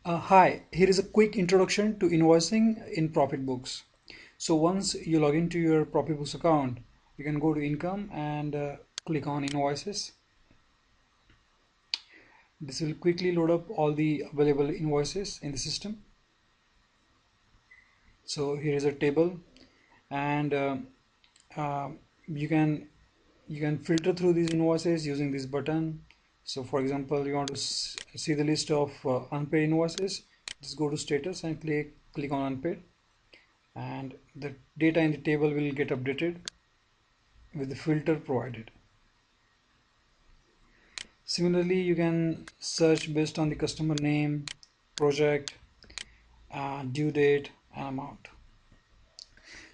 Hi, here is a quick introduction to invoicing in ProfitBooks. So once you log into your ProfitBooks account, you can go to income and click on invoices. This will quickly load up all the available invoices in the system. So here is a table, and uh, you can filter through these invoices using this button. So for example, you want to see the list of unpaid invoices, just go to status and click on unpaid, and the data in the table will get updated with the filter provided. Similarly, you can search based on the customer name, project, due date, and amount.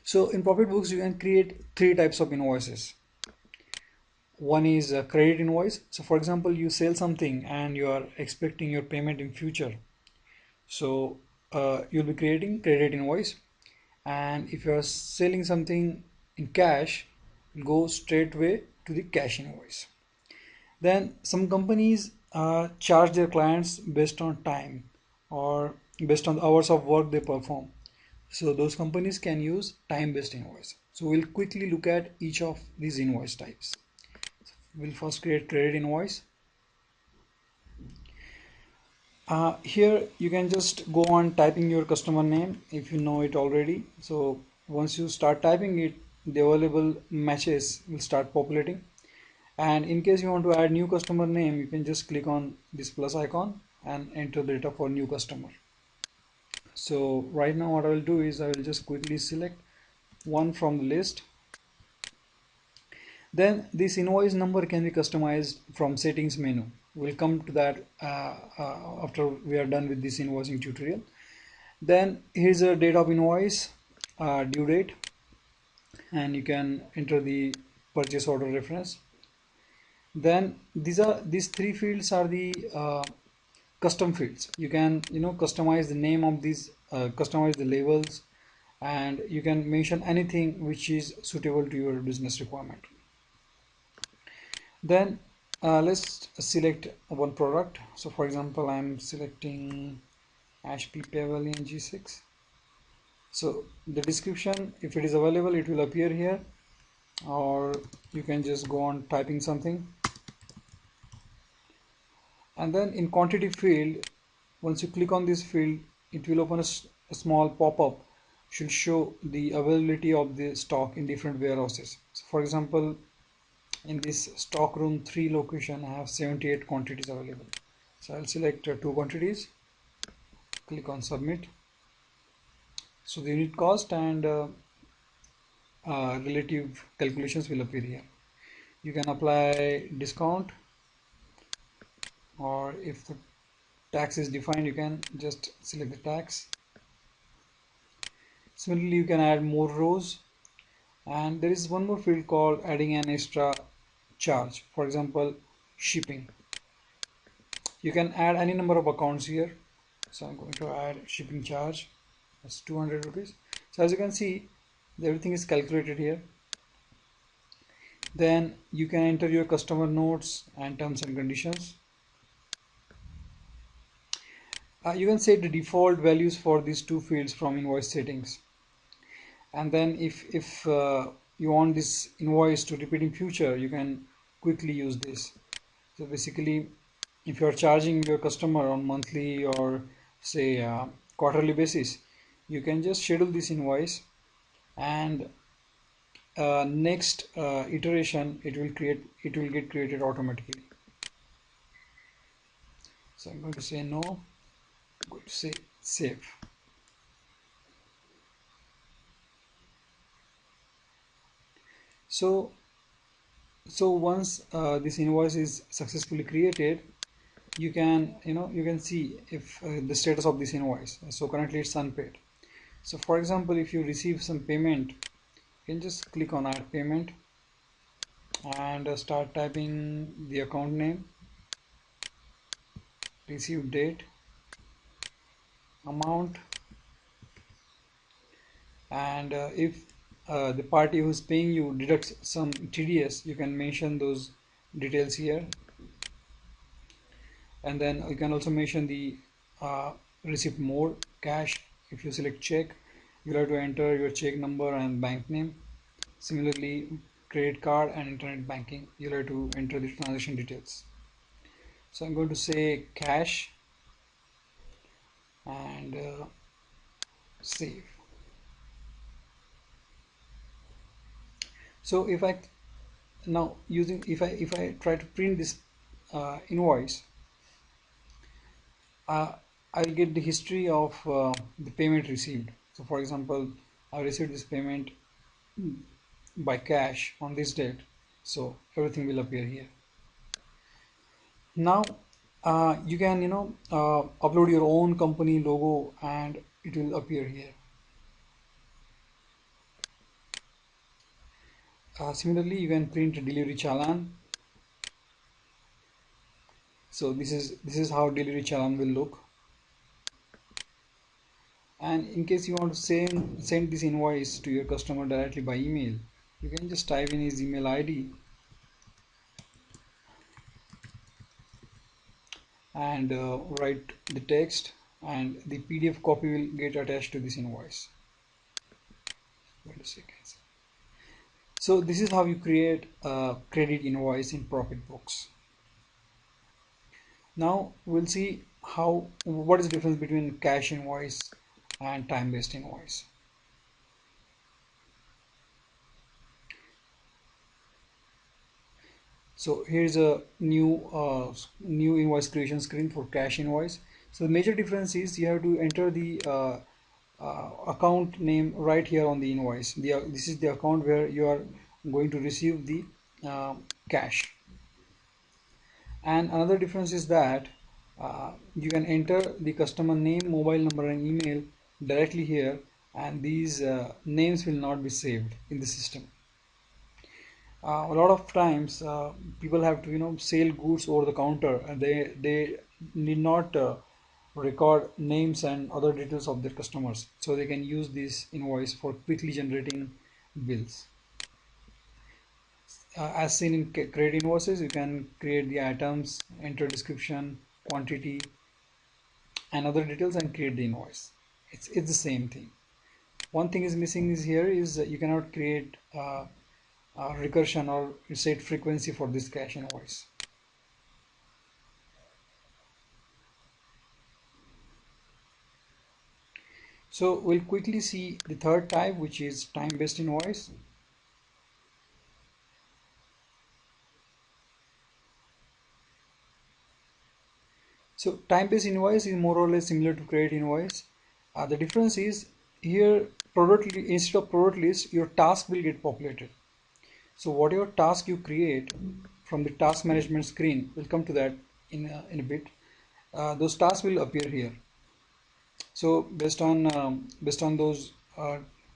So in ProfitBooks, you can create three types of invoices. One is a credit invoice. So for example, you sell something and you are expecting your payment in future. So you'll be creating credit invoice. And if you are selling something in cash, go straight away to the cash invoice. Then some companies charge their clients based on time or based on the hours of work they perform. So those companies can use time-based invoice. So we'll quickly look at each of these invoice types. We'll first create credit invoice. Here you can just go on typing your customer name if you know it already. So once you start typing it, the available matches will start populating. And in case you want to add new customer name, you can just click on this plus icon and enter the data for new customer. So right now what I will do is I will just quickly select one from the list. Then this invoice number can be customized from settings menu. We'll come to that after we are done with this invoicing tutorial. Then here's a date of invoice, due date, and you can enter the purchase order reference. Then these three fields are the custom fields. You can customize the name of these, customize the labels, and you can mention anything which is suitable to your business requirement. Then let's select one product. So for example, I'm selecting HP Pavilion G6. So the description, if it is available, it will appear here, or you can just go on typing something. And then in quantity field, once you click on this field, it will open a small pop-up, should show the availability of the stock in different warehouses. So for example, in this stock room 3 location, I have 78 quantities available. So I'll select two quantities, click on submit. So the unit cost and relative calculations will appear here. You can apply discount, or if the tax is defined, you can just select the tax. Similarly, you can add more rows, and there is one more field called adding an extra charge. For example, shipping. You can add any number of accounts here. So I'm going to add shipping charge. That's 200 rupees. So as you can see, everything is calculated here. Then you can enter your customer notes and terms and conditions. You can set the default values for these two fields from invoice settings. And then if you want this invoice to repeat in future, you can quickly use this. So basically, if you are charging your customer on monthly or say quarterly basis, you can just schedule this invoice, and next iteration it will get created automatically. So I'm going to say no, I'm going to say save. So once this invoice is successfully created, you can see if the status of this invoice. So currently it's unpaid. So for example, if you receive some payment, you can just click on add payment and start typing the account name, receive date, amount, and if the party who's paying you deducts some TDS, you can mention those details here. And then you can also mention the receipt mode, cash. If you select check, you'll have to enter your check number and bank name. Similarly, credit card and internet banking, you'll have to enter the transaction details. So I'm going to say cash and save. So if I now using if I try to print this invoice, uh, I'll get the history of the payment received. So for example, I received this payment by cash on this date, so everything will appear here. Now you can upload your own company logo and it will appear here. Similarly, you can print a delivery challan. So this is how delivery challan will look. And in case you want to send this invoice to your customer directly by email, you can just type in his email ID and write the text, and the PDF copy will get attached to this invoice. Wait a second. So this is how you create a credit invoice in ProfitBooks. Now we'll see what is the difference between cash invoice and time-based invoice. So here's a new invoice creation screen for cash invoice. So the major difference is you have to enter the account name right here on the invoice. This is the account where you are going to receive the cash. And another difference is that you can enter the customer name, mobile number and email directly here, and these names will not be saved in the system. A lot of times people have to sell goods over the counter, and they need not record names and other details of their customers, so they can use this invoice for quickly generating bills. As seen in credit invoices, you can create the items, enter description, quantity and other details and create the invoice. It's the same thing. One thing is missing is here is you cannot create recursion or set frequency for this cash invoice. So we'll quickly see the third type, which is time-based invoice. So time-based invoice is more or less similar to credit invoice. The difference is here instead of product list, your task will get populated. So whatever task you create from the task management screen, we'll come to that in a bit. Those tasks will appear here. So based on those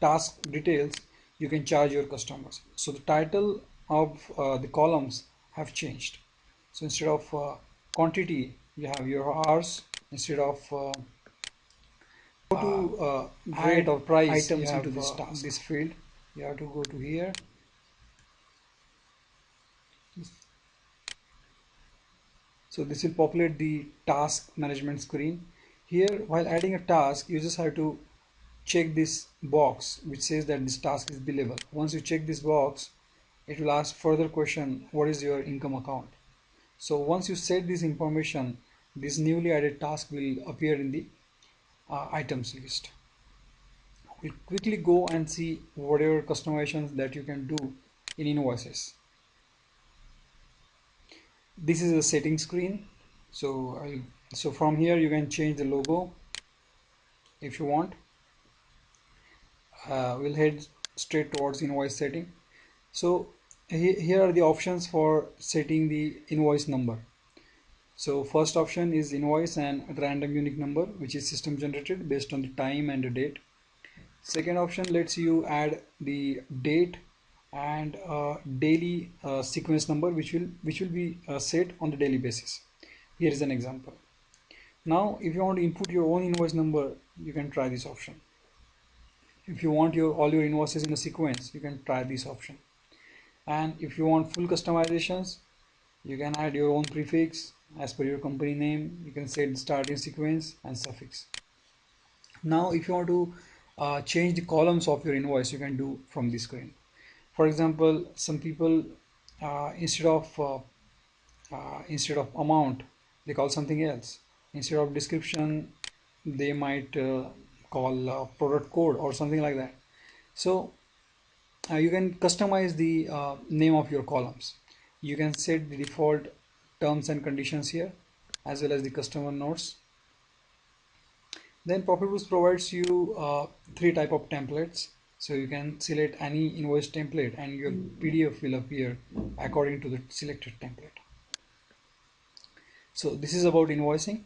task details, you can charge your customers. So the title of the columns have changed. So instead of quantity, you have your hours. Instead of rate or price, items into this task, this field, you have to go to here. So this will populate the task management screen. Here, while adding a task, you just have to check this box which says that this task is billable. Once you check this box, it will ask further question, what is your income account? So once you set this information, this newly added task will appear in the items list. We'll quickly go and see whatever customizations that you can do in invoices. This is a setting screen. So from here you can change the logo if you want. We'll head straight towards invoice setting. So here are the options for setting the invoice number. So first option is invoice and random unique number, which is system generated based on the time and the date. Second option lets you add the date and daily sequence number, which will be set on the daily basis. Here is an example. Now if you want to input your own invoice number, you can try this option. If you want all your invoices in a sequence, you can try this option. And if you want full customizations, you can add your own prefix as per your company name. You can set starting sequence and suffix. Now if you want to change the columns of your invoice, you can do from this screen. For example, some people instead of amount, they call something else. Instead of description, they might call product code or something like that. So you can customize the name of your columns. You can set the default terms and conditions here, as well as the customer notes. Then ProfitBooks provides you three type of templates. So you can select any invoice template and your PDF will appear according to the selected template. So this is about invoicing.